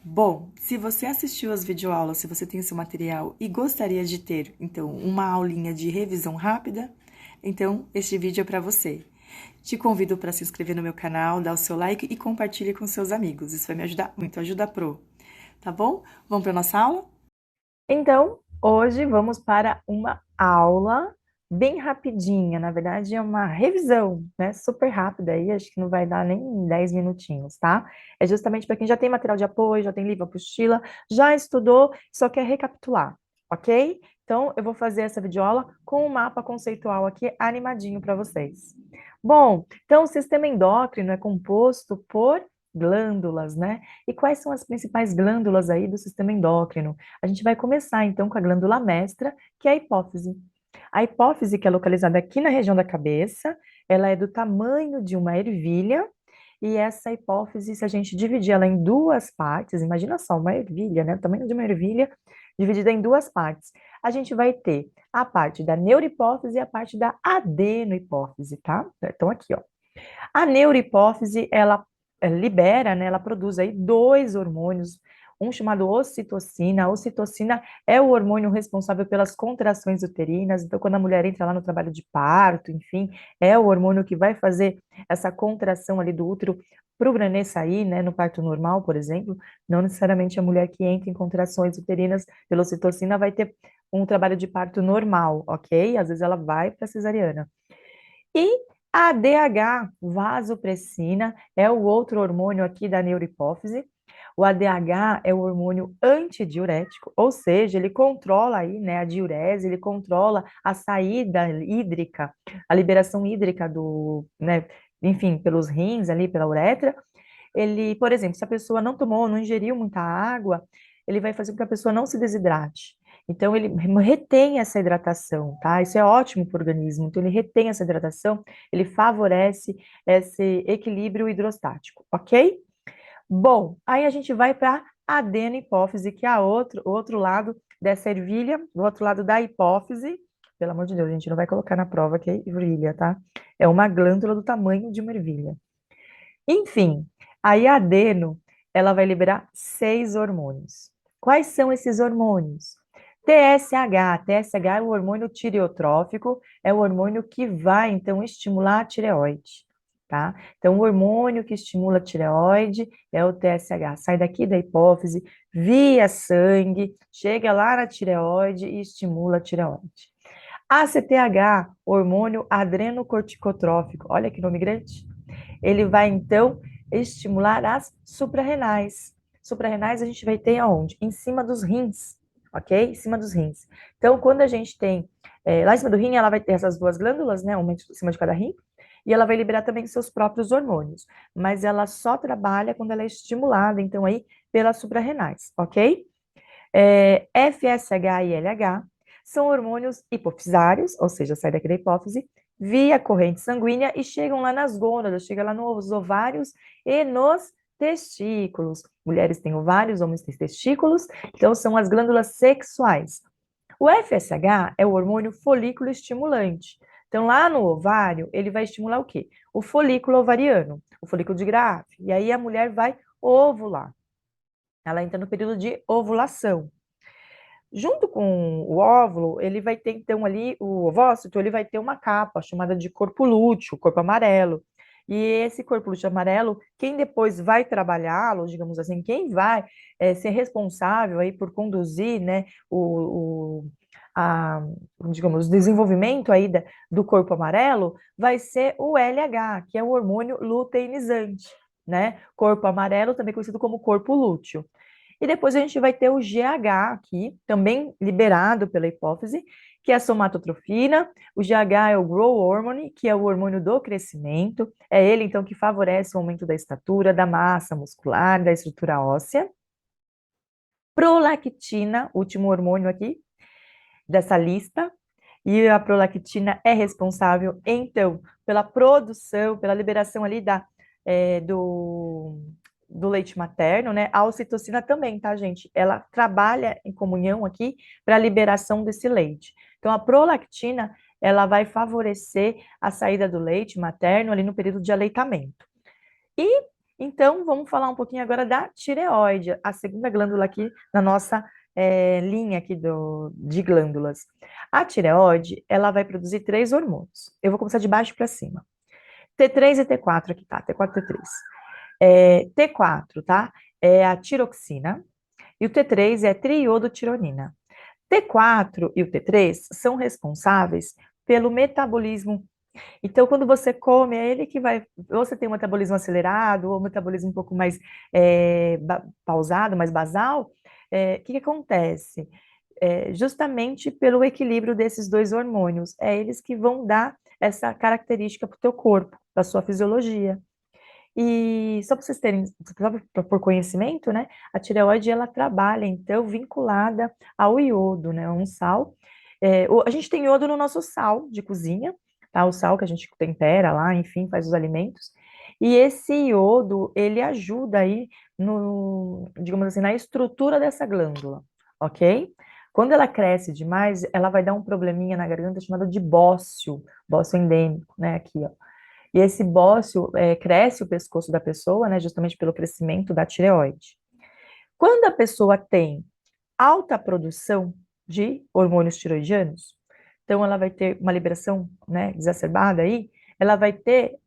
Bom, se você assistiu às videoaulas, se você tem seu material e gostaria de ter, então, uma aulinha de revisão rápida, então este vídeo é para você. Te convido para se inscrever no meu canal, dar o seu like e compartilhe com seus amigos. Isso vai me ajudar muito, ajuda pro, tá bom? Vamos para nossa aula? Então, hoje vamos para uma aula bem rapidinha, na verdade é uma revisão, né? Super rápida aí, acho que não vai dar nem 10 minutinhos, tá? É justamente para quem já tem material de apoio, já tem livro, apostila, já estudou, só quer recapitular, ok? Então, eu vou fazer essa videoaula com um mapa conceitual aqui animadinho para vocês. Bom, então o sistema endócrino é composto por glândulas, né? E quais são as principais glândulas aí do sistema endócrino? A gente vai começar então com a glândula mestra, que é a hipófise. A hipófise, que é localizada aqui na região da cabeça, ela é do tamanho de uma ervilha, e essa hipófise, se a gente dividir ela em duas partes, imagina só, uma ervilha, né? O tamanho de uma ervilha dividida em duas partes. A gente vai ter a parte da neurohipófise e a parte da adenohipófise, tá? Então, aqui, ó. A neurohipófise, ela libera, né, ela produz aí dois hormônios, um chamado ocitocina. A ocitocina é o hormônio responsável pelas contrações uterinas. Então, quando a mulher entra lá no trabalho de parto, enfim, é o hormônio que vai fazer essa contração ali do útero para o nenê sair, né, no parto normal, por exemplo. Não necessariamente a mulher que entra em contrações uterinas pela ocitocina vai ter um trabalho de parto normal, ok? Às vezes ela vai para cesariana. E a ADH, vasopressina, é o outro hormônio aqui da neurohipófise. O ADH é o hormônio antidiurético, ou seja, ele controla aí, né, a diurese, ele controla a saída hídrica, a liberação hídrica do, né, enfim, pelos rins ali, pela uretra. Ele, por exemplo, se a pessoa não tomou, não ingeriu muita água, ele vai fazer com que a pessoa não se desidrate. Então, ele retém essa hidratação, tá? Isso é ótimo para o organismo. Então, ele retém essa hidratação, ele favorece esse equilíbrio hidrostático, ok? Bom, aí a gente vai para a adenohipófise, que é o outro lado dessa ervilha, o outro lado da hipófise. Pelo amor de Deus, a gente não vai colocar na prova que é ervilha, tá? É uma glândula do tamanho de uma ervilha. Enfim, aí a adeno, ela vai liberar 6 hormônios. Quais são esses hormônios? TSH, TSH é o hormônio tireotrófico, é o hormônio que vai, então, estimular a tireoide, tá? Então, o hormônio que estimula a tireoide é o TSH. Sai daqui da hipófise, via sangue, chega lá na tireoide e estimula a tireoide. ACTH, hormônio adrenocorticotrófico, olha que nome grande. Ele vai, então, estimular as suprarrenais. Suprarrenais a gente vai ter aonde? Em cima dos rins, ok? Em cima dos rins. Então, quando a gente tem, lá em cima do rim, ela vai ter essas duas glândulas, né? Uma em cima de cada rim, e ela vai liberar também seus próprios hormônios. Mas ela só trabalha quando ela é estimulada, então, aí, pelas suprarrenais, ok? FSH e LH são hormônios hipofisários, ou seja, sai daqui da hipófise, via corrente sanguínea e chegam lá nas gônadas, chegam lá nos ovários e nos testículos. Mulheres têm ovários, homens têm testículos, então são as glândulas sexuais. O FSH é o hormônio folículo estimulante. Então, lá no ovário, ele vai estimular o quê? O folículo ovariano, o folículo de Graafi. E aí a mulher vai ovular. Ela entra no período de ovulação. Junto com o óvulo, ele vai ter, então, ali, o ovócito, ele vai ter uma capa chamada de corpo lúteo, corpo amarelo. E esse corpo lúteo amarelo, quem depois vai trabalhá-lo, digamos assim, quem vai ser responsável aí por conduzir, né, a, digamos, o desenvolvimento aí do corpo amarelo, vai ser o LH, que é o hormônio luteinizante, né? Corpo amarelo, também conhecido como corpo lúteo. E depois a gente vai ter o GH aqui, também liberado pela hipófise, que é a somatotrofina. O GH é o growth hormone, que é o hormônio do crescimento. É ele, então, que favorece o aumento da estatura, da massa muscular, da estrutura óssea. Prolactina, último hormônio aqui dessa lista. E a prolactina é responsável, então, pela produção, pela liberação ali do leite materno, né? A ocitocina também, tá, gente? Ela trabalha em comunhão aqui para a liberação desse leite. Então, a prolactina, ela vai favorecer a saída do leite materno ali no período de aleitamento. E Então, vamos falar um pouquinho agora da tireoide, a segunda glândula aqui na nossa linha aqui de glândulas. A tireoide, ela vai produzir três hormônios. Eu vou começar de baixo para cima. T3 e T4 aqui, tá? T4 e T3. T4, tá? É a tiroxina. E o T3 é a triiodotironina. T4 e o T3 são responsáveis pelo metabolismo. Então, quando você come, é ele que vai. Ou você tem um metabolismo acelerado, ou um metabolismo um pouco mais pausado, mais basal. O que acontece? Justamente pelo equilíbrio desses dois hormônios. É eles que vão dar essa característica para o teu corpo, para a sua fisiologia. E só para vocês terem, só por conhecimento, né? A tireoide ela trabalha então vinculada ao iodo, né? Um sal. A gente tem iodo no nosso sal de cozinha, tá? O sal que a gente tempera lá, enfim, faz os alimentos. E esse iodo ele ajuda aí no, digamos assim, na estrutura dessa glândula, ok? Quando ela cresce demais, ela vai dar um probleminha na garganta chamado de bócio, bócio endêmico, né? Aqui, ó. E esse bócio cresce o pescoço da pessoa, né, justamente pelo crescimento da tireoide. Quando a pessoa tem alta produção de hormônios tiroidianos, então ela vai ter uma liberação, né, exacerbada aí, ela vai ter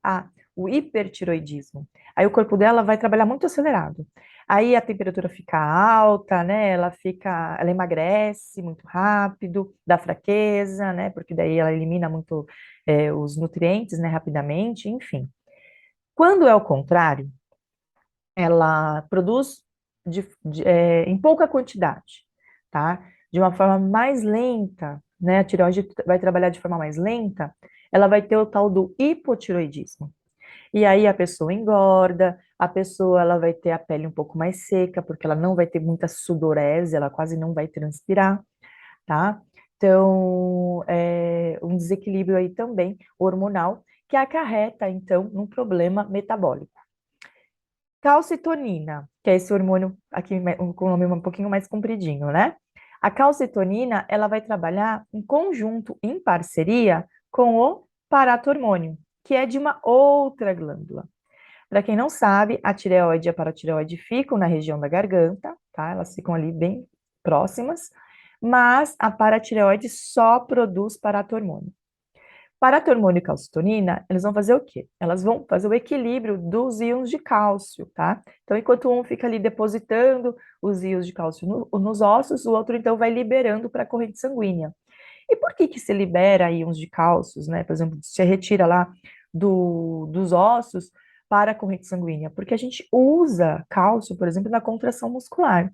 o hipertiroidismo. Aí o corpo dela vai trabalhar muito acelerado. Aí a temperatura fica alta, né? Ela emagrece muito rápido, dá fraqueza, né? Porque daí ela elimina muito os nutrientes, né? Rapidamente, enfim. Quando é o contrário, ela produz em pouca quantidade, tá? De uma forma mais lenta, né? A tireoide vai trabalhar de forma mais lenta, ela vai ter o tal do hipotiroidismo. E aí a pessoa engorda, a pessoa ela vai ter a pele um pouco mais seca, porque ela não vai ter muita sudorese, ela quase não vai transpirar, tá? Então, um desequilíbrio aí também hormonal, que acarreta, então, num problema metabólico. Calcitonina, que é esse hormônio aqui com o nome um pouquinho mais compridinho, né? A calcitonina, ela vai trabalhar em conjunto, em parceria com o paratormônio, que é de uma outra glândula. Para quem não sabe, a tireoide e a paratireoide ficam na região da garganta, tá? Elas ficam ali bem próximas, mas a paratireoide só produz paratormônio. Paratormônio e calcitonina, eles vão fazer o quê? Elas vão fazer o equilíbrio dos íons de cálcio, tá? Então, enquanto um fica ali depositando os íons de cálcio nos ossos, o outro então vai liberando para a corrente sanguínea. E por que que se libera íons de cálcio, né? Por exemplo, se retira lá dos ossos para a corrente sanguínea? Porque a gente usa cálcio, por exemplo, na contração muscular.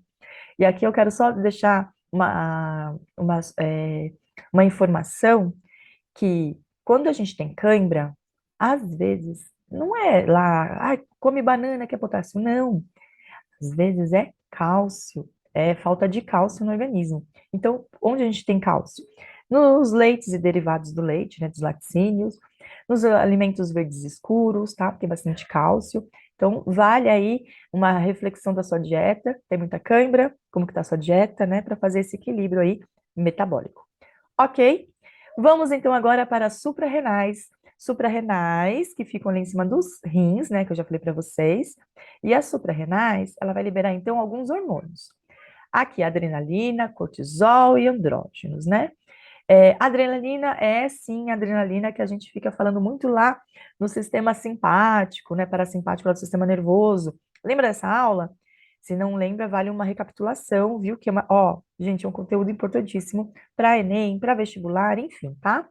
E aqui eu quero só deixar uma informação que quando a gente tem cãibra, às vezes não é lá, come banana que é potássio, não. Às vezes é cálcio, é falta de cálcio no organismo. Então, onde a gente tem cálcio? Nos leites e derivados do leite, né, dos laticínios, nos alimentos verdes escuros, tá? Tem bastante cálcio. Então, vale aí uma reflexão da sua dieta. Tem muita cãibra, como que tá a sua dieta, né, para fazer esse equilíbrio aí metabólico. Ok? Vamos então agora para as suprarrenais. Suprarrenais, que ficam ali em cima dos rins, né, que eu já falei para vocês. E as suprarrenais, ela vai liberar então alguns hormônios. Aqui, adrenalina, cortisol e andrógenos, né? Adrenalina é sim a adrenalina que a gente fica falando muito lá no sistema simpático, né? Parasimpático, lá do sistema nervoso. Lembra dessa aula? Se não lembra, vale uma recapitulação, viu? Que é gente, é um conteúdo importantíssimo para Enem, para vestibular, enfim, tá?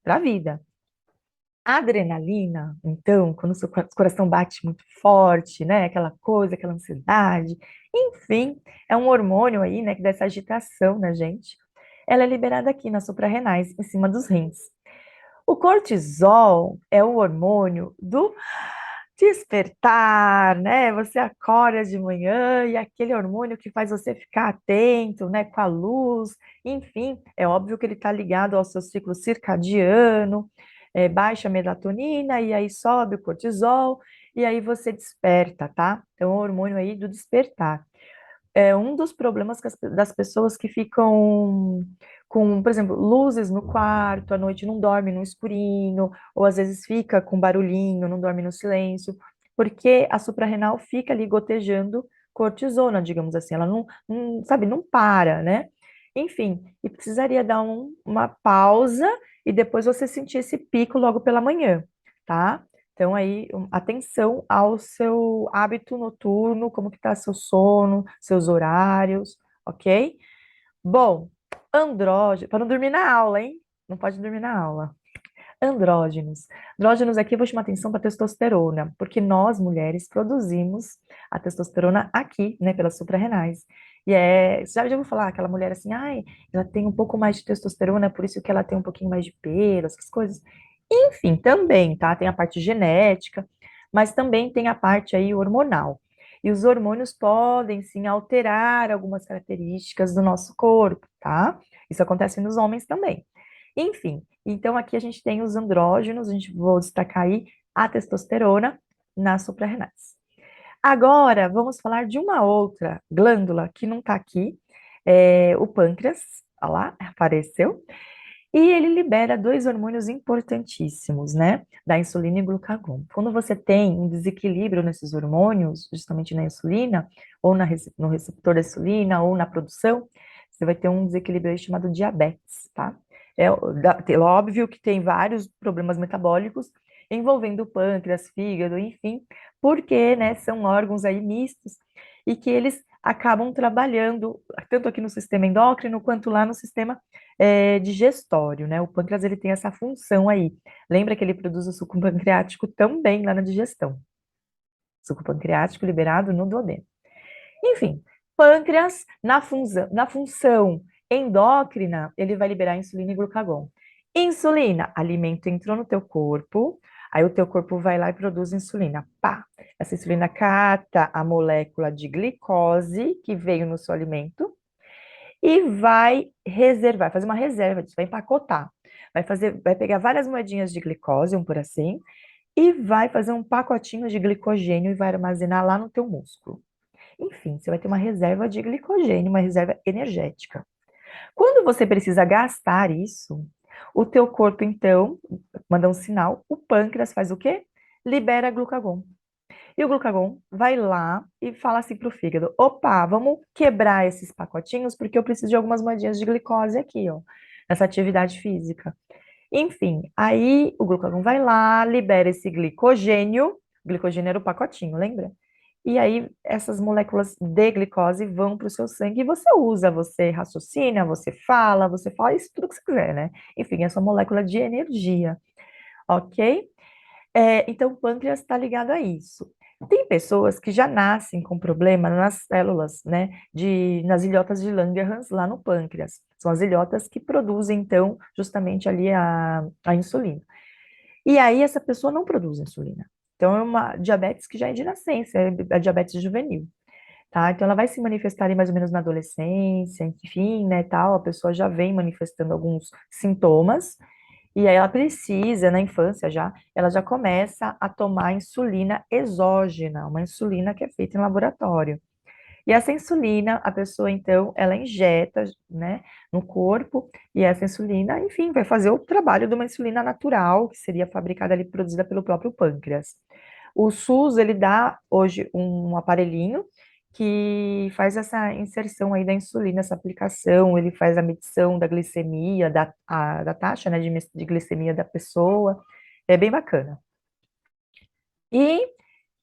Para a vida. A adrenalina, então, quando o seu coração bate muito forte, né? Aquela coisa, aquela ansiedade, enfim, é um hormônio aí, né, que dá essa agitação na gente. Ela é liberada aqui nas suprarrenais, em cima dos rins. O cortisol é o hormônio do despertar, né? Você acorda de manhã e aquele hormônio que faz você ficar atento, né, com a luz, enfim, é óbvio que ele está ligado ao seu ciclo circadiano, baixa a melatonina e aí sobe o cortisol e aí você desperta, tá? Então, é o hormônio aí do despertar. É um dos problemas das pessoas que ficam com, por exemplo, luzes no quarto, à noite não dorme no escurinho, ou às vezes fica com barulhinho, não dorme no silêncio, porque a suprarrenal fica ali gotejando cortisona, digamos assim, ela sabe, não para, né? Enfim, e precisaria dar uma pausa e depois você sentir esse pico logo pela manhã, tá? Então aí, atenção ao seu hábito noturno, como que tá seu sono, seus horários, ok? Bom, andrógeno, para não dormir na aula, hein? Não pode dormir na aula. Andrógenos. Andrógenos aqui eu vou chamar atenção para testosterona, porque nós, mulheres, produzimos a testosterona aqui, né, pelas suprarrenais. E já ouviu falar aquela mulher assim, ai, ela tem um pouco mais de testosterona, por isso que ela tem um pouquinho mais de pelo, essas coisas. Enfim, também, tá? Tem a parte genética, mas também tem a parte aí hormonal. E os hormônios podem, sim, alterar algumas características do nosso corpo, tá? Isso acontece nos homens também. Enfim, então aqui a gente tem os andrógenos, a gente vou destacar aí a testosterona nas suprarrenais. Agora, vamos falar de uma outra glândula que não está aqui, o pâncreas, olha lá, apareceu, e ele libera dois hormônios importantíssimos, né? Da insulina e glucagon. Quando você tem um desequilíbrio nesses hormônios, justamente na insulina, ou no receptor da insulina, ou na produção, você vai ter um desequilíbrio aí chamado diabetes, tá? Óbvio que tem vários problemas metabólicos envolvendo o pâncreas, fígado, enfim, porque, né, são órgãos aí mistos e que eles acabam trabalhando tanto aqui no sistema endócrino quanto lá no sistema digestório, né? O pâncreas ele tem essa função aí. Lembra que ele produz o suco pancreático também lá na digestão. Suco pancreático liberado no duodeno. Enfim, pâncreas na função endócrina, ele vai liberar insulina e glucagon. Insulina, alimento entrou no teu corpo, aí o teu corpo vai lá e produz insulina. Pá! Essa insulina cata a molécula de glicose que veio no seu alimento e vai reservar, fazer uma reserva disso, vai empacotar. Vai pegar várias moedinhas de glicose, vamos por assim, e vai fazer um pacotinho de glicogênio e vai armazenar lá no teu músculo. Enfim, você vai ter uma reserva de glicogênio, uma reserva energética. Quando você precisa gastar isso, o teu corpo, então, manda um sinal, o pâncreas faz o quê? Libera glucagon. E o glucagon vai lá e fala assim para o fígado: opa, vamos quebrar esses pacotinhos porque eu preciso de algumas moedinhas de glicose aqui, ó, nessa atividade física. Enfim, aí o glucagon vai lá, libera esse glicogênio, o glicogênio era o pacotinho, lembra? E aí essas moléculas de glicose vão para o seu sangue e você usa, você raciocina, você fala isso tudo que você quiser, né? Enfim, é sua molécula de energia, ok? Então, o pâncreas está ligado a isso. Tem pessoas que já nascem com problema nas células, né, nas ilhotas de Langerhans, lá no pâncreas. São as ilhotas que produzem, então, justamente ali a insulina. E aí, essa pessoa não produz insulina. Então, é uma diabetes que já é de nascença, é a diabetes juvenil, tá? Então, ela vai se manifestar ali mais ou menos na adolescência, enfim, né, tal, a pessoa já vem manifestando alguns sintomas, e aí ela precisa, na infância já, ela já começa a tomar insulina exógena, uma insulina que é feita em laboratório. E essa insulina, a pessoa então, ela injeta, né, no corpo, e essa insulina, enfim, vai fazer o trabalho de uma insulina natural, que seria fabricada ali, produzida pelo próprio pâncreas. O SUS, ele dá hoje um aparelhinho que faz essa inserção aí da insulina, essa aplicação, ele faz a medição da glicemia, da taxa, né, de glicemia da pessoa, é bem bacana. E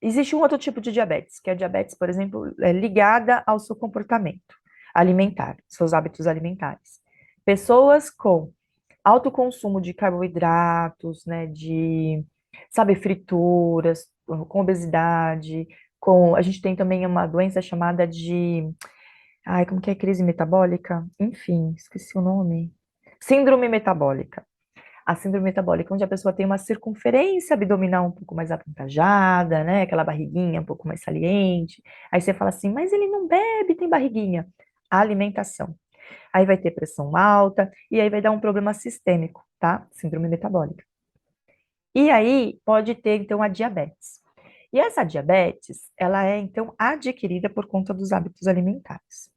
existe um outro tipo de diabetes, que é a diabetes, por exemplo, ligada ao seu comportamento alimentar, seus hábitos alimentares. Pessoas com alto consumo de carboidratos, né, sabe, frituras, com obesidade, a gente tem também uma doença chamada ai, como que é crise metabólica? Enfim, esqueci o nome. Síndrome metabólica. A síndrome metabólica, onde a pessoa tem uma circunferência abdominal um pouco mais avantajada, né, aquela barriguinha um pouco mais saliente. Aí você fala assim, mas ele não bebe, tem barriguinha. A alimentação. Aí vai ter pressão alta, e aí vai dar um problema sistêmico, tá? Síndrome metabólica. E aí pode ter, então, a diabetes. E essa diabetes, ela é, então, adquirida por conta dos hábitos alimentares.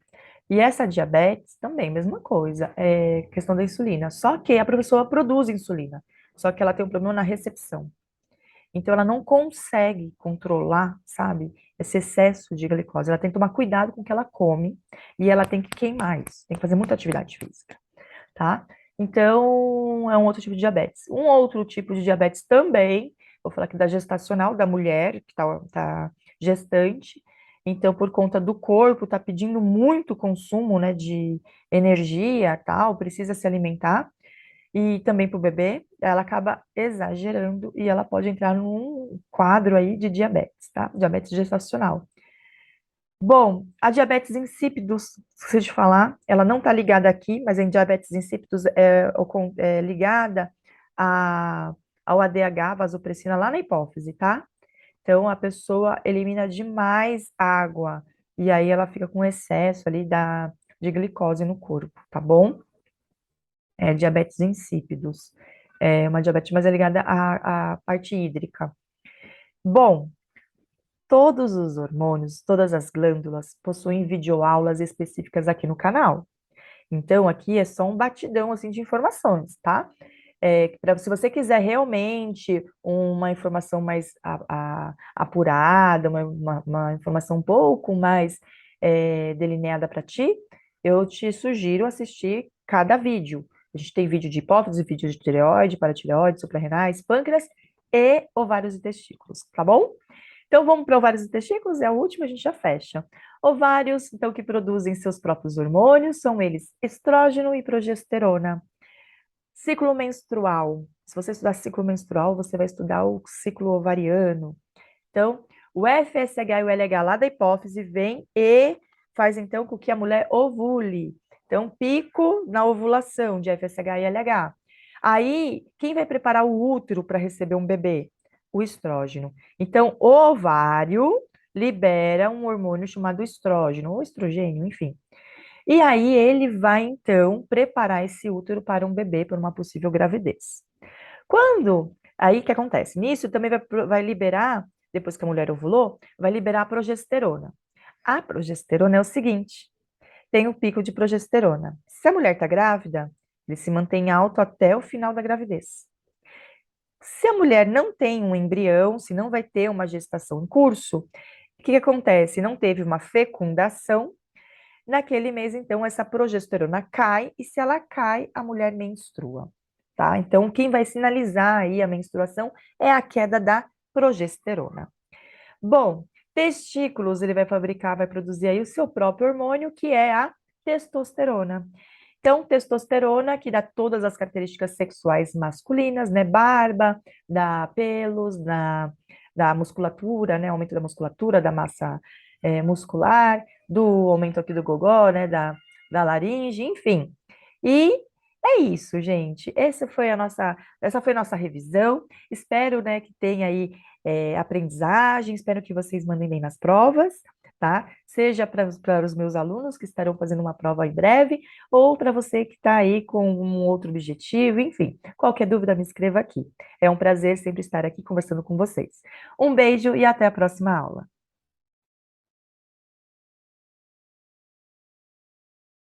E essa diabetes também, mesma coisa, é questão da insulina. Só que a pessoa produz insulina, só que ela tem um problema na recepção. Então, ela não consegue controlar, sabe, esse excesso de glicose. Ela tem que tomar cuidado com o que ela come e ela tem que queimar isso, tem que fazer muita atividade física, tá? Então, é um outro tipo de diabetes. Um outro tipo de diabetes também, vou falar aqui da gestacional, da mulher que tá gestante. Então, por conta do corpo, tá pedindo muito consumo, né, de energia, tal, precisa se alimentar. E também para o bebê, ela acaba exagerando e ela pode entrar num quadro aí de diabetes, tá? Diabetes gestacional. Bom, a diabetes insípidos, esqueci de falar, ela não está ligada aqui, mas em diabetes insípidos é ligada ao ADH, vasopressina, lá na hipófise, tá? Então, a pessoa elimina demais água, e aí ela fica com excesso ali de glicose no corpo, tá bom? Diabetes insípidos. É uma diabetes mais ligada à parte hídrica. Bom, todos os hormônios, todas as glândulas possuem videoaulas específicas aqui no canal. Então, aqui é só um batidão assim de informações, tá? Se você quiser realmente uma informação mais apurada, uma informação um pouco mais delineada para ti, eu te sugiro assistir cada vídeo. A gente tem vídeo de hipófise, vídeo de tireoide, paratireoide, suprarrenais, pâncreas e ovários e testículos, tá bom? Então, vamos para ovários e testículos, é a última, a gente já fecha. Ovários, então, que produzem seus próprios hormônios, são eles estrógeno e progesterona. Ciclo menstrual. Se você estudar ciclo menstrual, você vai estudar o ciclo ovariano. Então, o FSH e o LH lá da hipófise vem e faz, então, com que a mulher ovule. Então, pico na ovulação de FSH e LH. Aí, quem vai preparar o útero para receber um bebê? O estrógeno. Então, o ovário libera um hormônio chamado estrógeno, ou estrogênio, enfim. E aí ele vai, então, preparar esse útero para um bebê, para uma possível gravidez. Aí o que acontece? Nisso também vai liberar, depois que a mulher ovulou, vai liberar a progesterona. A progesterona é o seguinte, tem o pico de progesterona. Se a mulher está grávida, ele se mantém alto até o final da gravidez. Se a mulher não tem um embrião, se não vai ter uma gestação em curso, o que acontece? Não teve uma fecundação. Naquele mês, então, essa progesterona cai, e se ela cai, a mulher menstrua, tá? Então, quem vai sinalizar aí a menstruação é a queda da progesterona. Bom, testículos, ele vai fabricar, vai produzir aí o seu próprio hormônio, que é a testosterona. Então, testosterona, que dá todas as características sexuais masculinas, né? Barba, dá pelos, da musculatura, né? Aumento da musculatura, da massa muscular, do aumento aqui do gogó, né? Da laringe, enfim. E é isso, gente. Essa foi a nossa revisão. Espero, né, que tenha aí aprendizagem, espero que vocês mandem bem nas provas, tá? Seja para os meus alunos que estarão fazendo uma prova em breve, ou para você que está aí com um outro objetivo, enfim. Qualquer dúvida, me escreva aqui. É um prazer sempre estar aqui conversando com vocês. Um beijo e até a próxima aula.